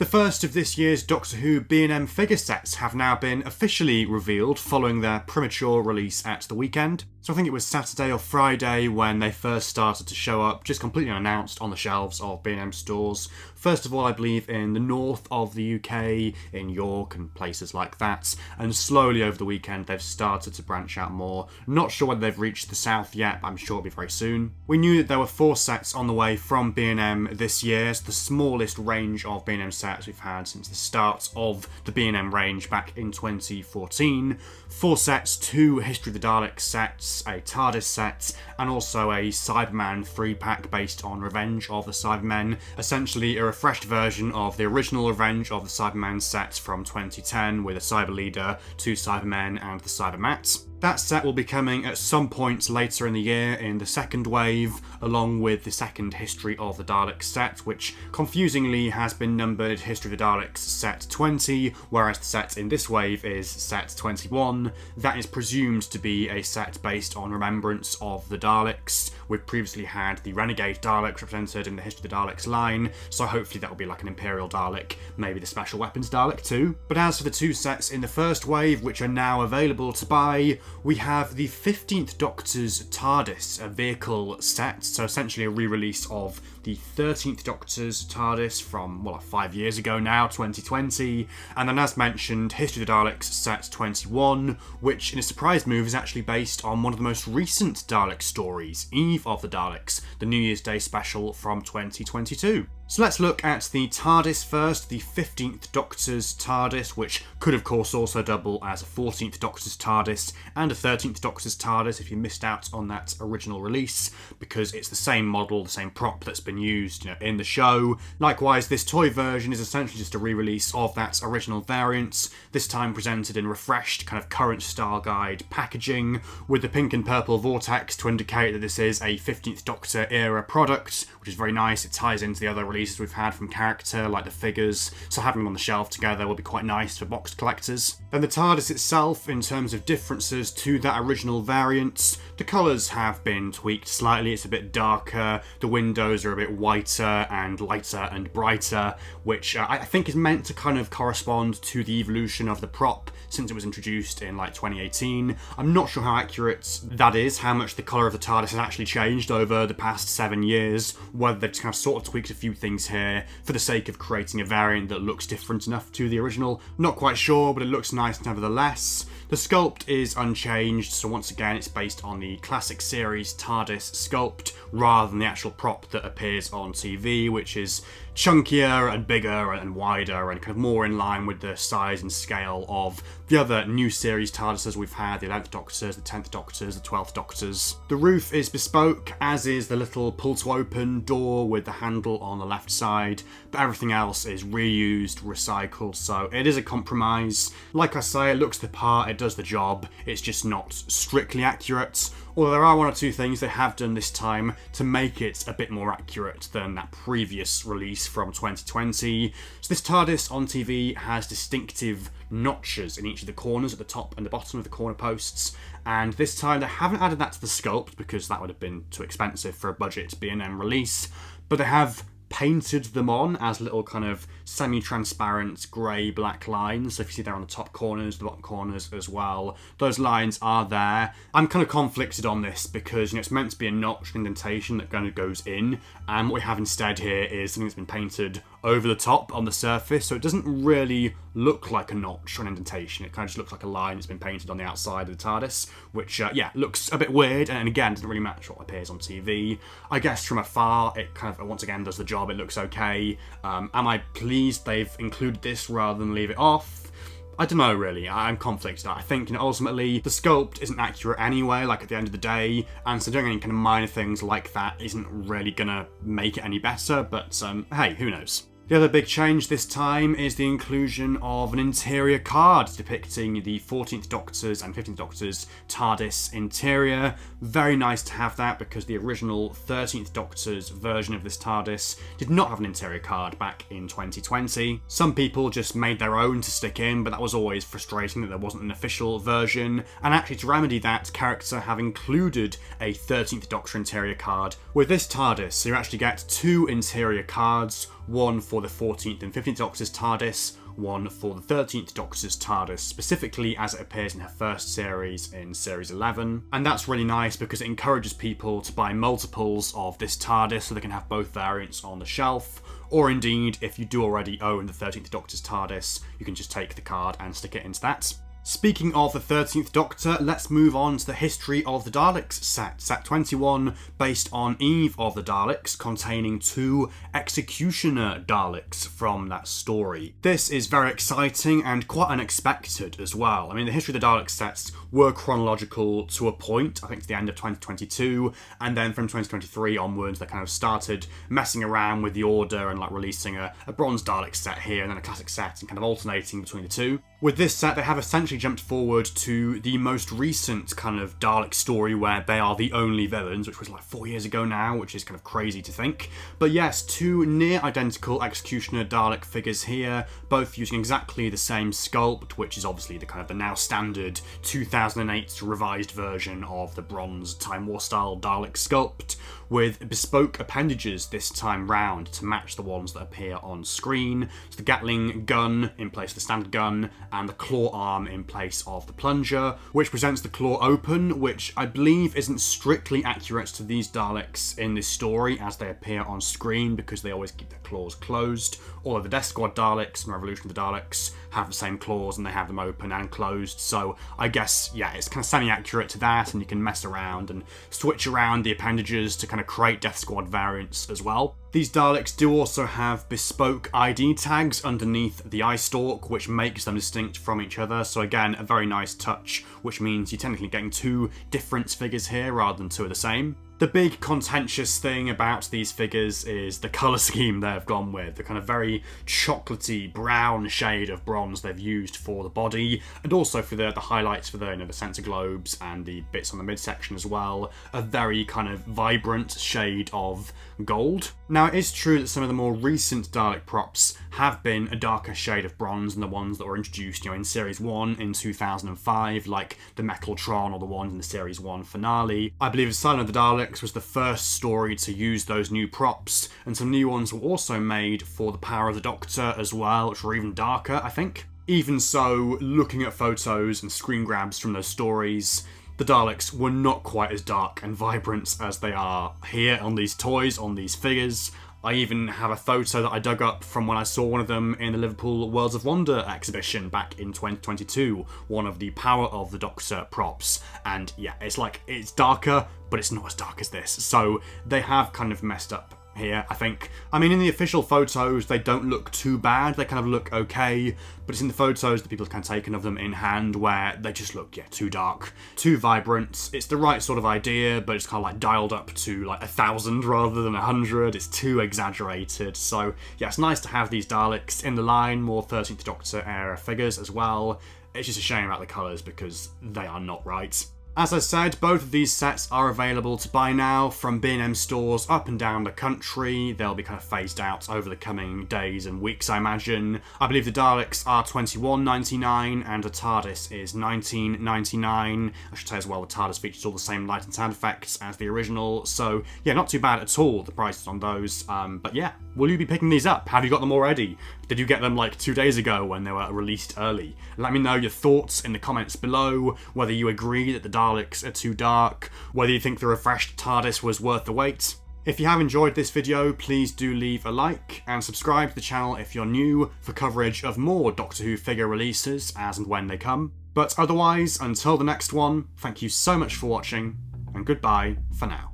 The first of this year's Doctor Who B&M figure sets have now been officially revealed following their premature release at the weekend. So I think it was Saturday or Friday when they first started to show up, just completely unannounced, on the shelves of B&M stores. First of all, I believe in the north of the UK, in York and places like that, and slowly over the weekend they've started to branch out more. Not sure whether they've reached the south yet, but I'm sure it'll be very soon. We knew that there were 4 sets on the way from B&M this year. It's the smallest range of B&M sets we've had since the start of the B&M range back in 2014. 4 sets, 2 History of the Daleks sets, a TARDIS set, and also a Cyberman 3-pack based on Revenge of the Cybermen, essentially a refreshed version of the original Revenge of the Cybermen set from 2010 with a Cyber Leader, 2 Cybermen and the Cybermats. That set will be coming at some point later in the year in the second wave, along with the second History of the Daleks set, which confusingly has been numbered History of the Daleks set 20, whereas the set in this wave is set 21. That is presumed to be a set based on remembrance of the Daleks. We've previously had the Renegade Daleks represented in the History of the Daleks line, so hopefully that will be like an Imperial Dalek, maybe the Special Weapons Dalek too. But as for the 2 sets in the first wave, which are now available to buy, we have the 15th Doctor's TARDIS, a vehicle set, so essentially a re-release of the 13th Doctor's TARDIS from, 5 years ago now, 2020, and then as mentioned, History of the Daleks set 21, which in a surprise move is actually based on one of the most recent Dalek stories, Eve of the Daleks, the New Year's Day special from 2022. So let's look at the TARDIS first, the 15th Doctor's TARDIS, which could of course also double as a 14th Doctor's TARDIS and a 13th Doctor's TARDIS if you missed out on that original release, because it's the same model, the same prop that's been used in the show. Likewise, this toy version is essentially just a re-release of that original variant, this time presented in refreshed kind of current style guide packaging, with the pink and purple vortex to indicate that this is a 15th Doctor era product, which is very nice. It ties into the other releases we've had from character, like the figures, so having them on the shelf together will be quite nice for box collectors. Then the TARDIS itself, in terms of differences to that original variant, the colours have been tweaked slightly. It's a bit darker, the windows are a bit whiter and lighter and brighter, which I think is meant to kind of correspond to the evolution of the prop since it was introduced in 2018. I'm not sure how accurate that is, how much the colour of the TARDIS has actually changed over the past 7 years, whether they've kind of sort of tweaked a few things here for the sake of creating a variant that looks different enough to the original. Not quite sure, but it looks nice nevertheless. The sculpt is unchanged, so once again it's based on the classic series TARDIS sculpt rather than the actual prop that appears on TV, which is chunkier and bigger and wider and kind of more in line with the size and scale of the other new series TARDISes we've had, the 11th Doctors, the 10th Doctors, the 12th Doctors. The roof is bespoke, as is the little pull-to-open door with the handle on the left side, but everything else is reused, recycled, so it is a compromise. Like I say, it looks the part, it does the job, it's just not strictly accurate, although there are 1 or 2 things they have done this time to make it a bit more accurate than that previous release from 2020. So this TARDIS on TV has distinctive notches in each of the corners at the top and the bottom of the corner posts, and this time they haven't added that to the sculpt because that would have been too expensive for a budget B&M release, but they have painted them on as little kind of semi-transparent grey-black lines. So if you see there on the top corners, the bottom corners as well, those lines are there. I'm kind of conflicted on this because it's meant to be a notch indentation that kind of goes in, and what we have instead here is something that's been painted over the top on the surface, so it doesn't really look like a notch or an indentation. It kind of just looks like a line that's been painted on the outside of the TARDIS, which, looks a bit weird, and again, doesn't really match what appears on TV. I guess from afar, it kind of, once again, does the job. It looks okay. Am I pleased they've included this rather than leave it off? I don't know, really. I'm conflicted. I think, ultimately, the sculpt isn't accurate anyway, at the end of the day, and so doing any kind of minor things like that isn't really gonna make it any better, but, hey, who knows? The other big change this time is the inclusion of an interior card depicting the 14th Doctor's and 15th Doctor's TARDIS interior. Very nice to have that because the original 13th Doctor's version of this TARDIS did not have an interior card back in 2020. Some people just made their own to stick in, but that was always frustrating that there wasn't an official version. And actually, to remedy that, character have included a 13th Doctor interior card with this TARDIS, so you actually get 2 interior cards, one for the 14th and 15th Doctor's TARDIS, one for the 13th Doctor's TARDIS, specifically as it appears in her first series in Series 11. And that's really nice because it encourages people to buy multiples of this TARDIS so they can have both variants on the shelf. Or indeed, if you do already own the 13th Doctor's TARDIS, you can just take the card and stick it into that. Speaking of the 13th Doctor, let's move on to the History of the Daleks set 21, based on Eve of the Daleks, containing 2 Executioner Daleks from that story. This is very exciting and quite unexpected as well. I mean, the History of the Daleks sets were chronological to a point, I think to the end of 2022, and then from 2023 onwards they kind of started messing around with the order and like releasing a bronze Dalek set here and then a classic set and kind of alternating between the two. With this set, they have essentially jumped forward to the most recent kind of Dalek story where they are the only villains, which was like 4 years ago now, which is kind of crazy to think. But yes, 2 near identical Executioner Dalek figures here, both using exactly the same sculpt, which is obviously the kind of the now standard 2008 revised version of the bronze Time War style Dalek sculpt, with bespoke appendages this time round to match the ones that appear on screen. So the Gatling gun in place of the standard gun, and the claw arm in place of the plunger, which presents the claw open, which I believe isn't strictly accurate to these Daleks in this story as they appear on screen because they always keep their claws closed. Although the Death Squad Daleks and Revolution of the Daleks have the same claws and they have them open and closed, so I guess, yeah, it's kind of semi-accurate to that, and you can mess around and switch around the appendages to kind of create Death Squad variants as well. These Daleks do also have bespoke ID tags underneath the eye stalk, which makes them distinct from each other, so again, a very nice touch, which means you're technically getting 2 different figures here rather than 2 of the same. The big contentious thing about these figures is the colour scheme they've gone with, the kind of very chocolatey brown shade of bronze they've used for the body, and also for the highlights for the, the centre globes and the bits on the midsection as well, a very kind of vibrant shade of gold. Now, it is true that some of the more recent Dalek props have been a darker shade of bronze than the ones that were introduced, in Series 1 in 2005, like the Metaltron or the ones in the Series 1 finale. I believe Asylum of the Daleks was the first story to use those new props, and some new ones were also made for the Power of the Doctor as well, which were even darker, I think. Even so, looking at photos and screen grabs from those stories, the Daleks were not quite as dark and vibrant as they are here on these toys, on these figures. I even have a photo that I dug up from when I saw one of them in the Liverpool Worlds of Wonder exhibition back in 2022, one of the Power of the Doctor props. And yeah, it's darker, but it's not as dark as this. So they have kind of messed up here, I think. I mean, in the official photos, they don't look too bad. They kind of look okay, but it's in the photos that people have kind of taken of them in hand where they just look, too dark, too vibrant. It's the right sort of idea, but it's kind of like dialed up to like 1,000 rather than 100. It's too exaggerated. So yeah, it's nice to have these Daleks in the line, more 13th Doctor era figures as well. It's just a shame about the colours because they are not right. As I said, both of these sets are available to buy now from B&M stores up and down the country. They'll be kind of phased out over the coming days and weeks, I imagine. I believe the Daleks are $21.99 and the TARDIS is $19.99. I should say as well, the TARDIS features all the same light and sound effects as the original, so yeah, not too bad at all, the prices on those. But yeah, will you be picking these up? Have you got them already? Did you get them like 2 days ago when they were released early? Let me know your thoughts in the comments below, whether you agree that the Daleks are too dark, whether you think the refreshed TARDIS was worth the wait. If you have enjoyed this video, please do leave a like and subscribe to the channel if you're new for coverage of more Doctor Who figure releases as and when they come. But otherwise, until the next one, thank you so much for watching, and goodbye for now.